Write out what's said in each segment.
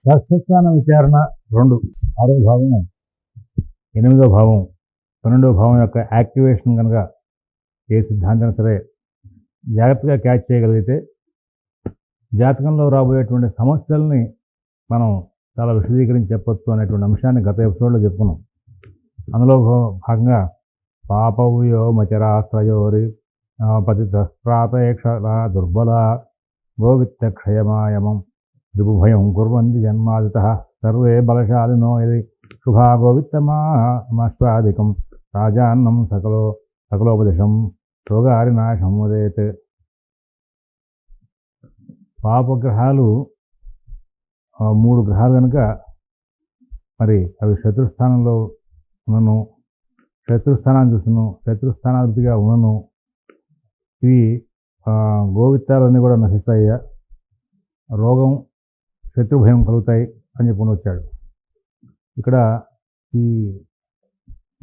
స్వస్థాన విచారణ 2 6వ భాగం 8వ భావం 12వ భావం యొక్క యాక్టివేషన్ కనుక ఏ సిద్ధాంతం సరే జాగ్రత్తగా క్యాచ్ చేయగలిగితే జాతకంలో రాబోయేటువంటి సమస్యల్ని మనం చాలా విశదీకరించి చెప్పొచ్చు అనేటువంటి అంశాన్ని గత ఎపిసోడ్లో చెప్పుకున్నాం. అందులో భాగంగా పాపవ్యోమచరాశ్రయోరి పతితస్ప్రాపేక్ష దుర్బల గోవిత్తక్షయమాయమం రిపుభయం కుర్వంతి జన్మాదితః సర్వే బలశాలినో యది శుభా గోవిత్తమాశ్వాదికం రాజాన్నం సకలోపదిశం రోగారినాశం వదేత్. పాపగ్రహాలు 3 గ్రహాలు కనుక మరి అవి శత్రుస్థానంలో ఉన్నను, శత్రుస్థానాన్ని చూస్తును, శత్రుస్థానాధిపతిగా ఉన్నను, ఇవి గోవిత్తాలన్నీ కూడా నశిస్తాయ్యా, రోగం శత్రుభయం కలుగుతాయి అని చెప్పుకొని వచ్చాడు. ఇక్కడ ఈ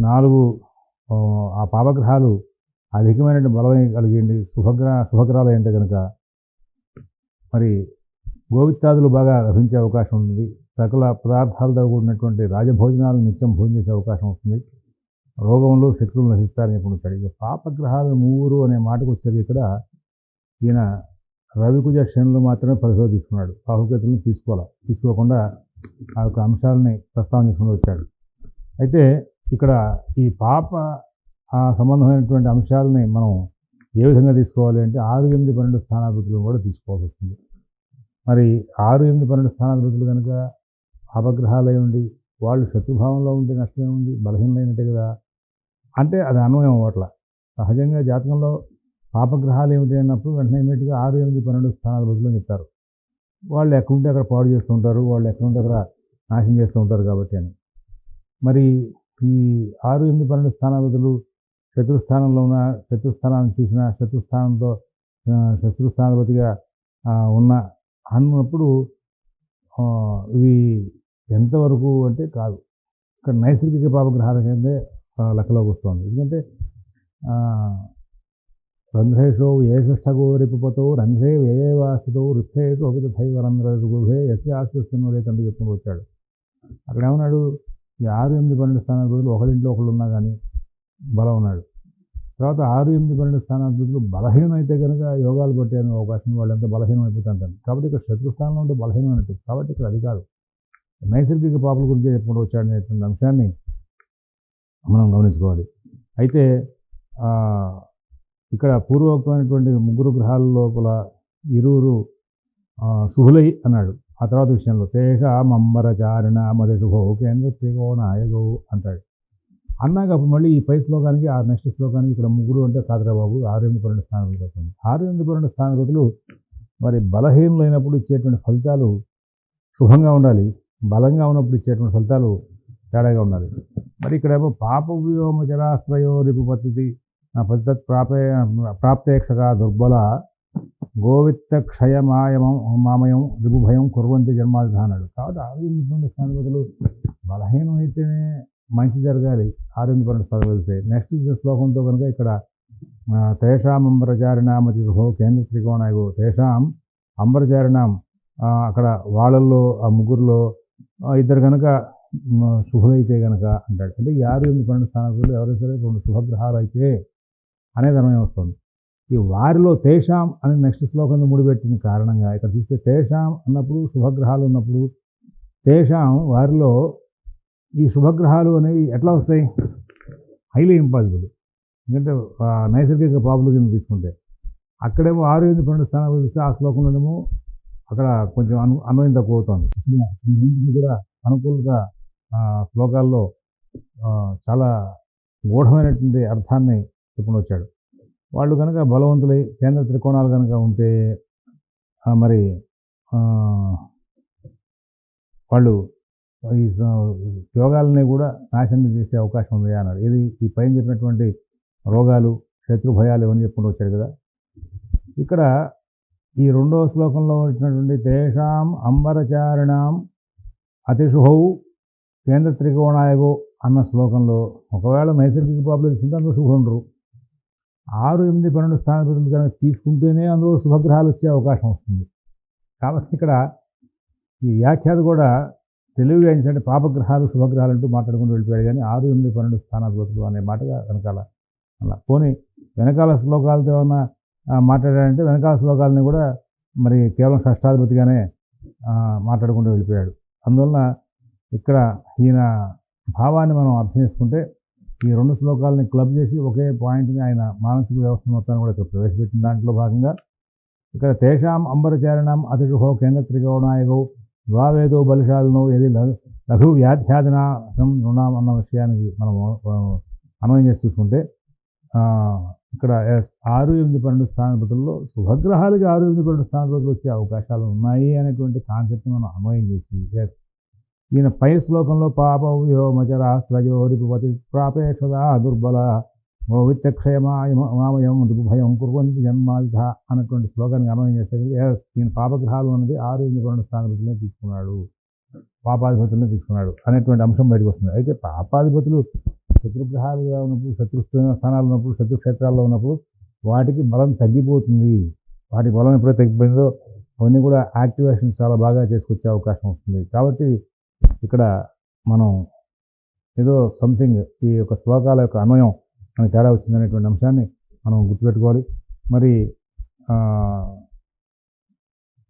4 ఆ పాపగ్రహాలు అధికమైన బలం కలిగింది శుభగ్రహాలు ఏంటే కనుక మరి గోవిత్తాదులు బాగా లభించే అవకాశం ఉంటుంది. సకల పదార్థాలతో కూడినటువంటి రాజభోజనాలు నిత్యం భోజనం చేసే అవకాశం వస్తుంది. రోగంలో శత్రువులు నశిస్తారని చెప్పి వచ్చాడు. ఇక పాపగ్రహాలు 3 అనే మాటకు వచ్చేది ఇక్కడ ఈయన రవికుజ శనులు మాత్రమే పరిశోధన తీసుకున్నాడు. రాహుకేతులను తీసుకోకుండా ఆ యొక్క అంశాలని ప్రస్తావన చేసుకుని వచ్చాడు. అయితే ఇక్కడ ఈ పాప సంబంధమైనటువంటి అంశాలని మనం ఏ విధంగా తీసుకోవాలి అంటే 6, 8, 12 స్థానాధిపతులను కూడా తీసుకోవాల్సి వస్తుంది. మరి 6, 8, 12 స్థానాధిపతులు కనుక పాపగ్రహాలై ఉండి వాళ్ళు శత్రుభావంలో ఉంటే నష్టమే ఉంది, బలహీనమైనట్టే కదా అంటే అది అన్వయం అవ్వట్ల. సహజంగా జాతకంలో పాపగ్రహాలు ఏమిటి అన్నప్పుడు వెంటనే ఇమీడియట్గా 6, 8, 12 స్థానాధిపతులు చెప్తారు. వాళ్ళు ఎక్కడుంటే అక్కడ పాడు చేస్తూ ఉంటారు, వాళ్ళు ఎక్కడుంటే అక్కడ నాశనం చేస్తూ ఉంటారు కాబట్టి అని. మరి ఈ 6, 8, 12 స్థానాధిపతులు శత్రుస్థానంలో ఉన్న, శత్రుస్థానాన్ని చూసిన, శత్రుస్థానాధిపతిగా ఉన్న అన్నప్పుడు ఇవి ఎంతవరకు అంటే కాదు. ఇక్కడ నైసర్గిక పాపగ్రహాల కిందే లెక్కలోకి వస్తుంది. ఎందుకంటే రంధ్రేషో ఏషష్టగో రిపుపతో రంధ్రే వ్యయవాసితో వృక్షేషు అభితైవరంధ్రగుభే ఎస్య ఆశ్వస్తున్నో లేదంటూ చెప్పుకుంటూ వచ్చాడు. అక్కడ ఏమన్నాడు, ఈ 6, 8, 12 స్థానాధిపతులు ఒకరింట్లో ఒకళ్ళు ఉన్నా కానీ బలం ఉన్నాడు. తర్వాత 6, 8, 12 స్థానాధిపతులు బలహీనం అయితే కనుక యోగాలు పట్టే అవకాశం, వాళ్ళు ఎంత బలహీనం అయిపోతుంటారు. కాబట్టి ఇక్కడ శత్రుస్థానంలో ఉంటే బలహీనమైనట్టు. కాబట్టి ఇక్కడ అది కాదు, నైసర్గిక పాపల గురించి చెప్పుకుంటూ వచ్చాడు అనేటువంటి అంశాన్ని మనం గమనించుకోవాలి. అయితే ఇక్కడ పూర్వకమైనటువంటి 3 గ్రహాల లోపల 2 శుభులై అన్నాడు. ఆ తర్వాత విషయంలో తేషామంబరచారిణ మది శుభో కేంద్ర త్రికోణాయగో అంటాడు. అన్నాక అప్పుడు మళ్ళీ ఈ పై శ్లోకానికి ఆ నెక్స్ట్ శ్లోకానికి ఇక్కడ 3 అంటే కాదురా బాబు, 6, 8, 12 స్థానాలు అవుతుంది. 6, 8, 12 స్థానాధిపతులు మరి బలహీనులైనప్పుడు ఇచ్చేటువంటి ఫలితాలు శుభంగా ఉండాలి, బలంగా ఉన్నప్పుడు ఇచ్చేటువంటి ఫలితాలు తేడాగా ఉండాలి. మరి ఇక్కడేమో పాపవ్యోమచరాశ్రయో రిపుపతి పతితత్ ప్రాప్తేక్షగా దుర్బల గోవిత్తక్షయమాయమం రిపుభయం కుర్వంతి జన్మాదిత అన్నాడు. కాబట్టి 6, 8, 12 స్థానాధిపతులు బలహీనం అయితేనే మంచి జరగాలి. 6, 8, 12 స్థానాధిపతి. నెక్స్ట్ శ్లోకంతో కనుక ఇక్కడ తేషాం అంబరచారిణామతి శుభో కేంద్ర త్రికోణాయగో తేషాం అంబరచారిణాం అక్కడ వాళ్ళల్లో ఆ 3లో 2 కనుక శుభులైతే కనుక అంటాడు. అంటే ఈ 6, 8, 12 స్థానాధిపతులు ఎవరైతే సరే 2 శుభగ్రహాలు అయితే అనేది అర్థమై వస్తుంది. ఈ వారిలో తేషాం అని నెక్స్ట్ శ్లోకంలో ముడిపెట్టిన కారణంగా ఇక్కడ చూస్తే తేషాం అన్నప్పుడు శుభగ్రహాలు ఉన్నప్పుడు తేషాం వారిలో ఈ శుభగ్రహాలు అనేవి ఎట్లా వస్తాయి, హైలీ ఇంపాసిబుల్. ఎందుకంటే నైసర్గిక పాపుల కింద తీసుకుంటే అక్కడేమో 6, 8, 12 స్థానాలు చూస్తే ఆ శ్లోకంలోనేమో అక్కడ కొంచెం అన్వయం తక్కువ అవుతుంది. కూడా అనుకూలత శ్లోకాల్లో చాలా గూఢమైనటువంటి అర్థాన్ని చెప్పుకొని వచ్చాడు. వాళ్ళు కనుక బలవంతులై కేంద్ర త్రికోణాలు కనుక ఉంటే మరి వాళ్ళు ఈ యోగాలని కూడా నాశనం చేసే అవకాశం ఉంది అన్నాడు. ఇది ఈ పైన చెప్పినటువంటి రోగాలు, శత్రుభయాలు ఇవన్నీ చెప్పుకుంటూ వచ్చాడు కదా. ఇక్కడ ఈ 2వ శ్లోకంలో వచ్చినటువంటి తేషాం అంబరచారిణాం అతిశుభౌ కేంద్ర త్రికోణాయగో అన్న శ్లోకంలో ఒకవేళ నైసర్గిక పాపులు తీసుకుంటే అందులో శుభులు ఉండరు. 6, 8, 12 స్థానాధిపతులు కనుక తీసుకుంటేనే అందులో శుభగ్రహాలు వచ్చే అవకాశం వస్తుంది. కాబట్టి ఇక్కడ ఈ వ్యాఖ్యాత కూడా తెలివిగా ఏంటంటే పాపగ్రహాలు శుభగ్రహాలు అంటూ మాట్లాడుకుంటూ వెళ్ళిపోయాడు కానీ 6, 8, 12 స్థానాధిపతులు అనే మాటగా వెనకాల అలా పోనీ వెనకాల శ్లోకాలతో ఏమన్నా మాట్లాడాడంటే వెనకాల శ్లోకాలని కూడా మరి కేవలం షష్టాధిపతిగానే మాట్లాడుకుంటూ వెళ్ళిపోయాడు. అందువలన ఇక్కడ ఈయన భావాన్ని మనం అర్థం చేసుకుంటే ఈ 2 శ్లోకాలని క్లబ్ చేసి ఒకే పాయింట్ని ఆయన మానసిక వ్యవస్థ మొత్తాన్ని కూడా ఇక్కడ ప్రవేశపెట్టిన దాంట్లో భాగంగా ఇక్కడ తేషాం అంబరచారణం అతిశుభో కేంద్ర త్రికోణాయగౌ ద్వావేదో బలిశాలను ఏది లఘు వ్యాధ్యాధనాశం రుణం అన్న విషయానికి మనం అన్వయం చేసి చూసుకుంటే ఇక్కడ 6, 8, 12 స్థానాధిపతుల్లో శుభగ్రహాలకి 6, 8, 12 స్థానాధిపతులు వచ్చే అవకాశాలు ఉన్నాయి అనేటువంటి కాన్సెప్ట్ని మనం అన్వయం చేసి ఈయన పై శ్లోకంలో పాపవ్యో మచరాస్త్రజో రిపుపతి ప్రాపేక్షదా దుర్బల ఓ విత్తక్షయమామయం రిపుభయం కుర్వంతి జన్మాల్ధ అన్నటువంటి శ్లోకానికి అన్వయం చేస్తే ఈయన పాపగ్రహాలు అన్నది 6, 8, 12 స్థానాధిపతులనే తీసుకున్నాడు, పాపాధిపతులనే తీసుకున్నాడు అనేటువంటి అంశం బయటకు వస్తుంది. అయితే పాపాధిపతులు శత్రుగ్రహాలుగా ఉన్నప్పుడు, శత్రు స్థానాలు ఉన్నప్పుడు, శత్రుక్షేత్రాల్లో ఉన్నప్పుడు వాటికి బలం తగ్గిపోతుంది. వాటి బలం ఎప్పుడైతే తగ్గిపోయిందో అవన్నీ కూడా యాక్టివేషన్ చాలా బాగా చేసుకొచ్చే అవకాశం వస్తుంది. కాబట్టి ఇక్కడ మనం ఏదో సంథింగ్ ఈ యొక్క శ్లోకాల యొక్క అన్వయం మనకి తేడా వచ్చిందనేటువంటి అంశాన్ని మనం గుర్తుపెట్టుకోవాలి. మరి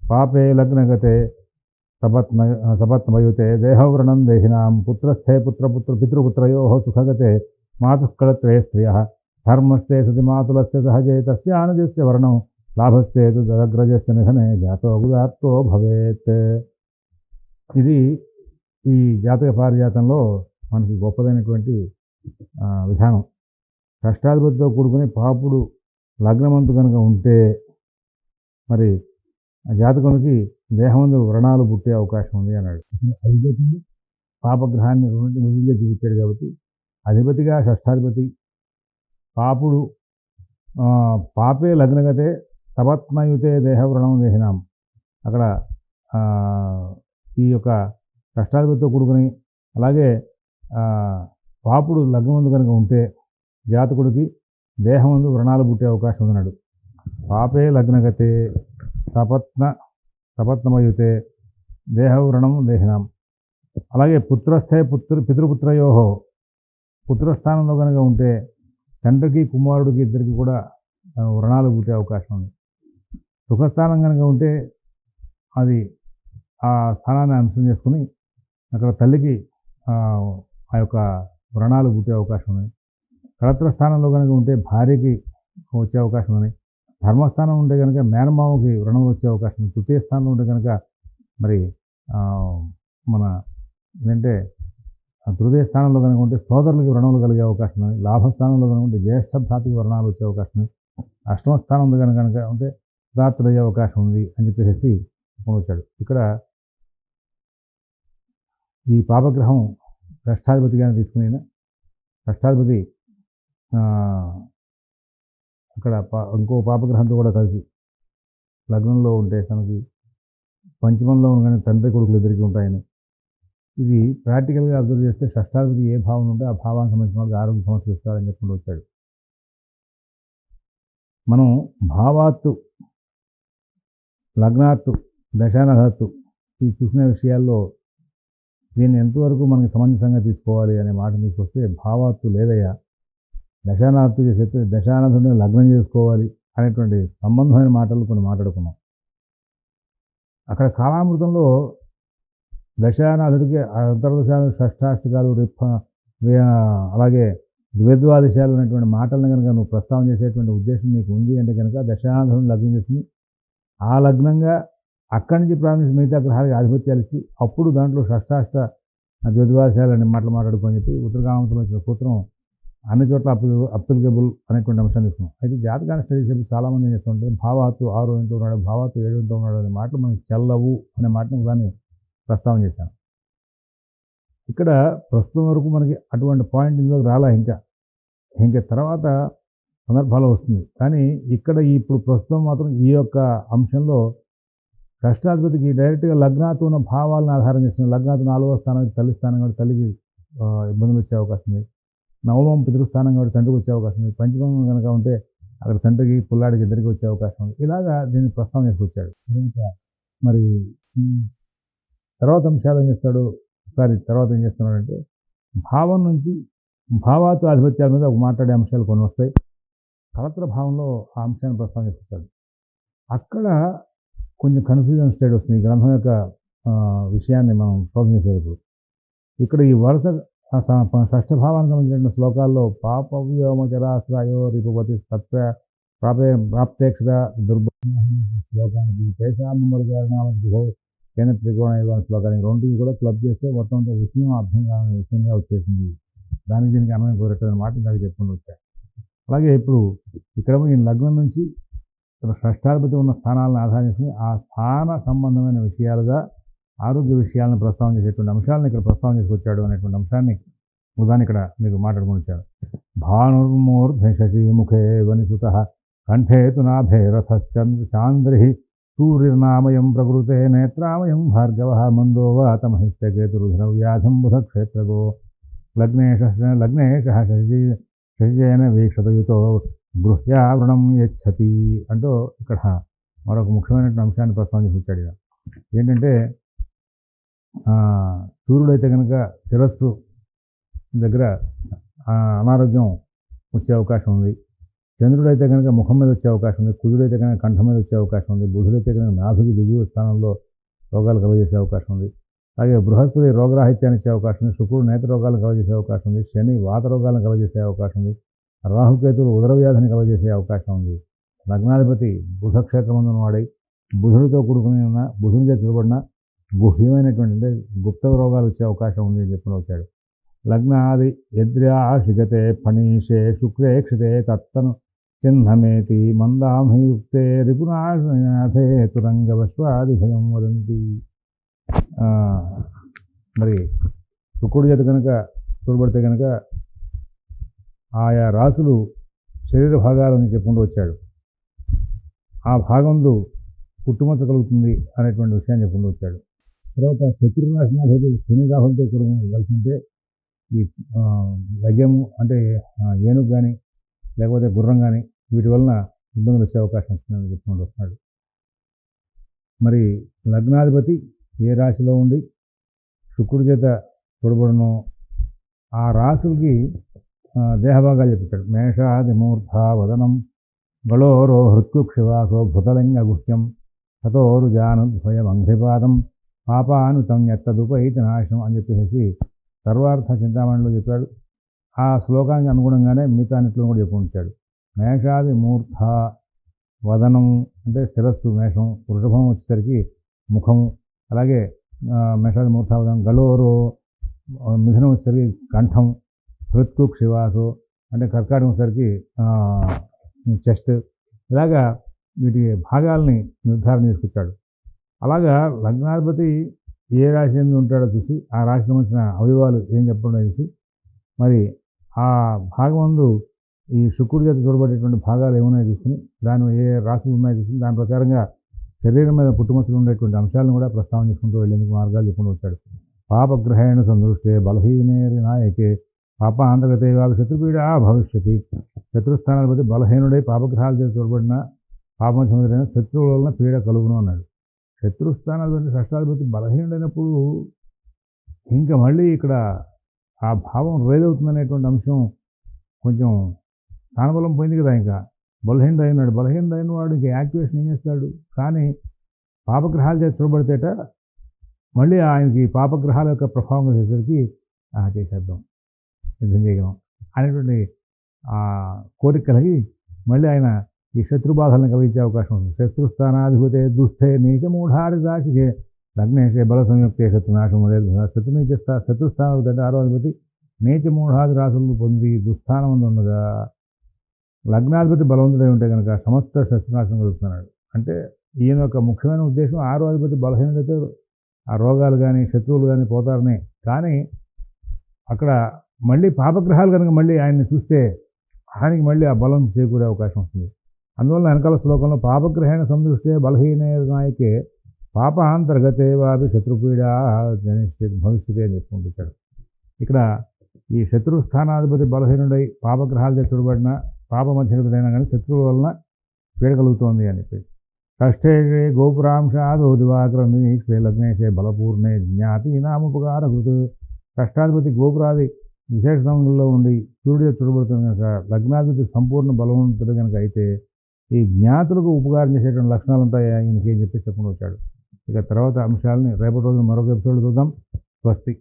పాపే లగ్నగతే సపత్మయుతే దేహవ్రణం దేహినాం పుత్రస్థే పితృపుత్రయో సుఖగతే మాతుఃకళత్రే స్త్రియ ధర్మస్థే సతి మాతులస్య సహజే తస్యానుజస్య వర్ణం లాభస్థే తదగ్రజస్య నిధనే జాతో ఉదాత్తో భవేత్. ఇది ఈ జాతక పారిజాతంలో మనకి గొప్పదైనటువంటి విధానం. షష్టాధిపతితో కూడుకుని పాపుడు లగ్నమంతు కనుక ఉంటే మరి ఆ జాతకునికి దేహమందు వ్రణాలు పుట్టే అవకాశం ఉంది అన్నాడు. అధిపతి పాపగ్రహాన్ని రెండింటి మిగులుగా చూపించాడు కాబట్టి అధిపతిగా షష్టాధిపతి పాపుడు పాపే లగ్నగతే సపత్మయుతే దేహవ్రణం దేహినాం. అక్కడ ఈ యొక్క షష్టాధిపతితో కూడుకుని అలాగే పాపుడు లగ్నమందు కనుక ఉంటే జాతకుడికి దేహమందు వ్రణాలు పుట్టే అవకాశం ఉందన్నాడు. పాపే లగ్నగతే సపత్నమయుతే దేహవ్రణం దేహినాం. అలాగే పుత్రస్థే పితృపుత్రయో పుత్రస్థానంలో కనుక ఉంటే తండ్రికి కుమారుడికి ఇద్దరికి కూడా వ్రణాలు పుట్టే అవకాశం ఉంది. సుఖస్థానం కనుక ఉంటే అది ఆ స్థానాన్ని అంశం చేసుకుని అక్కడ తల్లికి ఆ యొక్క వ్రణాలు పుట్టే అవకాశం ఉంది. కళత్ర స్థానంలో కనుక ఉంటే భార్యకి వచ్చే అవకాశం ఉంది. ధర్మస్థానం ఉంటే కనుక మేనమామకి వ్రణములు వచ్చే అవకాశం ఉంది. తృతీయ స్థానంలో ఉంటే కనుక మరి మన ఏంటంటే తృతీయ స్థానంలో కనుక ఉంటే సోదరులకి వ్రణములు కలిగే అవకాశం ఉంది. లాభస్థానంలో కనుక ఉంటే జ్యేష్ఠ భ్రాతకి వ్రణాలు వచ్చే అవకాశం ఉంది. అష్టమ స్థానంలో కనుక ఉంటే భ్రాతృయ్యే అవకాశం ఉంది అని చెప్పేసి వచ్చాడు. ఇక్కడ ఈ పాపగ్రహం షష్టాధిపతిగానే తీసుకుని షష్టాధిపతి అక్కడ ఇంకో పాపగ్రహంతో కూడా కలిసి లగ్నంలో ఉంటే తనకి పంచమంలో కానీ తండ్రి కొడుకులు ఇద్దరికి ఉంటాయని, ఇది ప్రాక్టికల్గా అబ్జర్వ్ చేస్తే షష్టాధిపతి ఏ భావం ఉంటే ఆ భావానికి సంబంధించిన వాళ్ళకి ఆరోగ్య సమస్యలు ఇస్తారని చెప్పుకుంటూ వచ్చాడు. మనం భావాత్తు లగ్నాత్తు దశానహత్తు ఈ చూసిన విషయాల్లో దీన్ని ఎంతవరకు మనకి సమంజసంగా తీసుకోవాలి అనే మాటను తీసుకొస్తే భావాత్తు లేదయ్యా, దశానాథుడు చేసే దశానాథుడిని లగ్నం చేసుకోవాలి అనేటువంటి సంబంధమైన మాటలు కొన్ని మాట్లాడుకున్నాం. అక్కడ కాలామృతంలో దశానాథుడికి అంతర్దశాలు షష్టాష్టకాలు అలాగే ద్వైద్వాదిశాలు అనేటువంటి మాటలను కనుక నువ్వు ప్రస్తావన చేసేటువంటి ఉద్దేశం నీకు ఉంది అంటే కనుక దశానాథుడిని లగ్నం చేసుకుని ఆ లగ్నంగా అక్కడి నుంచి ప్రారంభించి మిగతా గ్రహాలకి ఆధిపత్యాలు ఇచ్చి అప్పుడు దాంట్లో షష్టాష్ట ద్వైద్వాదిశాలు అనే మాటలు మాట్లాడుకొని చెప్పి ఉత్తరకామంలో వచ్చిన సూత్రం అన్ని చోట్ల అప్లికబుల్ అనేటువంటి అంశాన్ని తీసుకున్నాం. అయితే జాతకాన్ని స్టడీ చేసి చాలామంది ఏం చేస్తుంటే భావాత్తు 6 ఇంటూ ఉన్నాడు, భావాత్తు 7 ఇంటూ ఉన్నాడు అనే మాటలు మనకి చెల్లవు అనే మాటను దాన్ని ప్రస్తావన చేశాను. ఇక్కడ ప్రస్తుతం వరకు మనకి అటువంటి పాయింట్ ఇందులోకి రాలా. ఇంకా తర్వాత సందర్భాలు వస్తుంది. కానీ ఇక్కడ ఇప్పుడు ప్రస్తుతం మాత్రం ఈ యొక్క అంశంలో షష్టాధిపతికి డైరెక్ట్గా లగ్నాతో ఉన్న భావాలను ఆధారం చేస్తుంది. లగ్నాతో 4వ స్థానానికి తల్లి స్థానం కాబట్టి తల్లికి ఇబ్బందులు వచ్చే అవకాశం ఉంది. నవమం పితృస్థానం కాబట్టి తండ్రికి వచ్చే అవకాశం ఉంది. పంచమం కనుక ఉంటే అక్కడ తండ్రికి పుల్లాడికి ఇద్దరికి వచ్చే అవకాశం ఉంది. ఇలాగా దీన్ని ప్రస్తావన చేసుకొచ్చాడు. మరి తర్వాత అంశాలు ఏం చేస్తాడు, తర్వాత ఏం చేస్తున్నాడంటే భావం నుంచి భావాతు ఆధిపత్యాల మీద ఒక మాట్లాడే అంశాలు కొన్ని వస్తాయి. కలత్ర భావంలో ఆ అంశాన్ని ప్రస్తావిస్తాడు. అక్కడ కొంచెం కన్‌ఫ్యూజన్ స్టేట్ వస్తుంది. ఈ గ్రంథం యొక్క విషయాన్ని మనం శోధన చేసేటప్పుడు. ఇక్కడ ఈ వరుస షష్ఠ భావానికి సంబంధించిన శ్లోకాల్లో పాప వ్యోమచరాశ్రయో రిపుపతి సత్వ ప్రాప్తేక్షర శ్లోకానికి తేషామృగో కేంద్ర త్రికోణ శ్లోకానికి రెండింటికి కూడా క్లబ్ చేస్తే మొత్తం అంత విషయం అర్థం కాని విషయంగా వచ్చేసింది. దానికి దీనికి అన్వయం కుదరట్లేదు మాట నాకు చెప్పుకుని వచ్చాను. అలాగే ఇప్పుడు ఇక్కడ ఈ లగ్నం నుంచి షష్టాధిపతి ఉన్న స్థానాలను ఆధారం చేసుకుని ఆ స్థాన సంబంధమైన విషయాలుగా ఆరోగ్య విషయాలను ప్రస్తావన చేసేటువంటి అంశాలను ఇక్కడ ప్రస్తావన చేసుకొచ్చాడు అనేటువంటి అంశాన్ని ఉదాహరణ ఇక్కడ మీకు మాట్లాడుకుని వచ్చాడు. భానుర్మూర్ధ శశిముఖే వనిసుత కంఠే తు నాభే రథశ్చాంద్రి సూర్యనామయం ప్రకృతే నేత్రామయం భార్గవ మందో వాతమహిష్యకేతురుధ్రవ్యాధం బుధక్షేత్రగో లగ్నేశ శశిజేన వీక్షతయుతో గృహ్యావృణం యచ్చతి అంటూ ఇక్కడ మరొక ముఖ్యమైనటువంటి అంశాన్ని ప్రస్తావన చేసుకొచ్చాడు. ఏంటంటే సూర్యుడైతే కనుక శిరస్సు దగ్గర అనారోగ్యం వచ్చే అవకాశం ఉంది. చంద్రుడైతే కనుక ముఖం మీద వచ్చే అవకాశం ఉంది. కుజుడైతే కనుక కంఠం మీద వచ్చే అవకాశం ఉంది. బుధుడైతే కనుక నాభికి దిగువ స్థానంలో రోగాలు కలుగజేసే అవకాశం ఉంది. అలాగే బృహస్పతి రోగరాహిత్యాన్ని ఇచ్చే అవకాశం ఉంది. శుక్రుడు నేత్ర రోగాలను కలుగజేసే అవకాశం ఉంది. శని వాత రోగాలను కలుగజేసే అవకాశం ఉంది. రాహుకేతువులు ఉదర వ్యాధిని కలుగజేసే అవకాశం ఉంది. లగ్నాధిపతి బుధక్షేత్రమందున వాడై బుధుడితో కూడుకుని ఉన్న బుధుని చేత చూడబడిన గుహ్యమైనటువంటి అంటే గుప్త రోగాలు వచ్చే అవకాశం ఉంది అని చెప్పిన వచ్చాడు. లగ్నాది యద్రాశిగతే ఫణీషే శుక్రే క్షితే తత్తను చిహ్నమేతి మందాంహియుక్తే రిపునాథే తురంగవశ్వాది భయం వదంతి. మరి శుక్రుడి చేత కనుక చూడబడితే కనుక ఆయా రాసులు శరీర భాగాలని చెప్పుకుంటూ వచ్చాడు. ఆ భాగంలో పుట్టుమచ్చ కలుగుతుంది అనేటువంటి విషయాన్ని చెప్పుకుంటూ వచ్చాడు. తర్వాత శత్రునాశనాధిపతి శని రాహులతో కూడా కలిసి ఉంటే ఈ గజము అంటే ఏనుగు కానీ లేకపోతే గుర్రం కానీ వీటి వలన ఇబ్బందులు వచ్చే అవకాశం వస్తుందని చెప్పుకుంటూ వస్తున్నాడు. మరి లగ్నాధిపతి ఏ రాశిలో ఉండి శుక్రుడి చేత చూడబడను ఆ రాశులకి దేహభాగాలు చెప్తాడు. మేషాది మూర్ధ వదనం గళోరో హృత్కుక్షివాసో భృతలింగ గుహ్యం తతోరుజాను ద్వయమంఘ్రిపాదం పాపానుతం ఎత్తదుపైతి నాశనం అని చెప్పేసి సర్వార్థ చింతామణిలో చెప్పాడు. ఆ శ్లోకానికి అనుగుణంగానే మిగతా అన్నింటిలో కూడా చెప్పుకుంటాడు. మేషాది మూర్ధ వదనం అంటే శిరస్సు మేషం, వృషభం వచ్చేసరికి ముఖము, అలాగే మేషాది మూర్ధ వదనం గళోరో మిథునం వచ్చేసరికి కంఠం, హృత్కుక్షివాసు అంటే కర్కాటకం వచ్చేసరికి చెస్ట్, ఇలాగా వీటి భాగాల్ని నిర్ధారణ చేసుకొచ్చాడు. అలాగా లగ్నాధిపతి ఏ రాశి ఎందు ఉంటాడో చూసి ఆ రాశి సంబంధించిన అవయవాలు ఏం చెప్పడం చూసి మరి ఆ భాగమందు ఈ శుక్రుడి చేత చూడబడేటువంటి భాగాలు ఏమున్నాయో చూసుకుని దాని ఏ రాశులు ఉన్నాయో చూసుకుని దాని ప్రకారంగా శరీరం మీద పుట్టుమచ్చలు ఉండేటువంటి అంశాలను కూడా ప్రస్తావన చేసుకుంటూ వెళ్ళేందుకు మార్గాలు చెప్పుకుంటూ వచ్చాడు. పాపగ్రహేణ సందృష్టే బలహీనేరి నాయకే పాపాంతగతే వారు శత్రుపీడ భవిష్యతి. శత్రుస్థానాధిపతి బలహీనుడై పాపగ్రహాల చేత చూడబడిన పాపమధ్యమైన శత్రువుల వలన పీడ కలుగును అన్నాడు. శత్రుస్థానాధిపతి షష్టాధిపతి బలహీనుడైనప్పుడు ఇంకా మళ్ళీ ఇక్కడ ఆ భావం రేదవుతుందనేటువంటి అంశం కొంచెం స్థానబలం పోయింది కదా. ఇంకా బలహీనుడు అయినాడు. బలహీనుడు అయిన వాడికి యాక్టివేషన్ ఏం చేస్తాడు, కానీ పాపగ్రహాల చేత చూడబడితేట మళ్ళీ ఆయనకి పాపగ్రహాల యొక్క ప్రభావం చేసేసరికి చేసేద్దాం, యుద్ధం చేయగలం అనేటువంటి కోరిక కలిగి మళ్ళీ ఆయన ఈ శత్రుబాధలను కలిగించే అవకాశం ఉంది. శత్రుస్థానాధిపతే దుస్థే నీచమూఢారి రాశికే లగ్నేశే బల సంయుక్తే శత్రునాశం శత్రుస్థానాధిపతి అంటే ఆరో అధిపతి నీచమూఢాది రాశులను పొంది దుస్థానం ఉండగా లగ్నాధిపతి బలవంతుడై ఉంటే కనుక సమస్త శత్రునాశనం కలుగుతున్నాడు. అంటే ఈయన యొక్క ముఖ్యమైన ఉద్దేశం ఆరో అధిపతి బలహీనమైతే ఆ రోగాలు కానీ శత్రువులు కానీ పోతారని. కానీ అక్కడ మళ్ళీ పాపగ్రహాలు కనుక మళ్ళీ ఆయన్ని చూస్తే ఆయనకి మళ్ళీ ఆ బలం చేకూరే అవకాశం వస్తుంది. అందువల్ల వెనకాల శ్లోకంలో పాపగ్రహేణ సందృష్టే బలహీన నాయకే పాపాంతర్గతే వాపి శత్రుపీడ భవిష్యతే అని చెప్పుకుంటాడు. ఇక్కడ ఈ శత్రుస్థానాధిపతి బలహీనుడై పాపగ్రహాలు చూడబడిన పాప మధ్యగతుడైనా కానీ శత్రువుల వలన పీడ కలుగుతోంది అని చెప్పి షష్ఠే గోపురాంశాదో దివాకరనిరీక్షే లగ్నేశే బలపూర్ణే జ్ఞాతీనాముపకారకృత్. షష్టాధిపతి గోపురాది విశేష సమయంలో ఉండి సూర్యుడు చూడబడుతుంది కనుక లగ్నాధిపతి సంపూర్ణ బలవంతుడు కనుక అయితే ఈ జ్ఞాతులకు ఉపకారం చేసేటువంటి లక్షణాలు ఉంటాయా ఈయనకి ఏం చెప్పి చెప్పుకుని వచ్చాడు. ఇక తర్వాత అంశాలని రేపటి రోజున మరొక ఎపిసోడ్ చూద్దాం. స్వస్తి.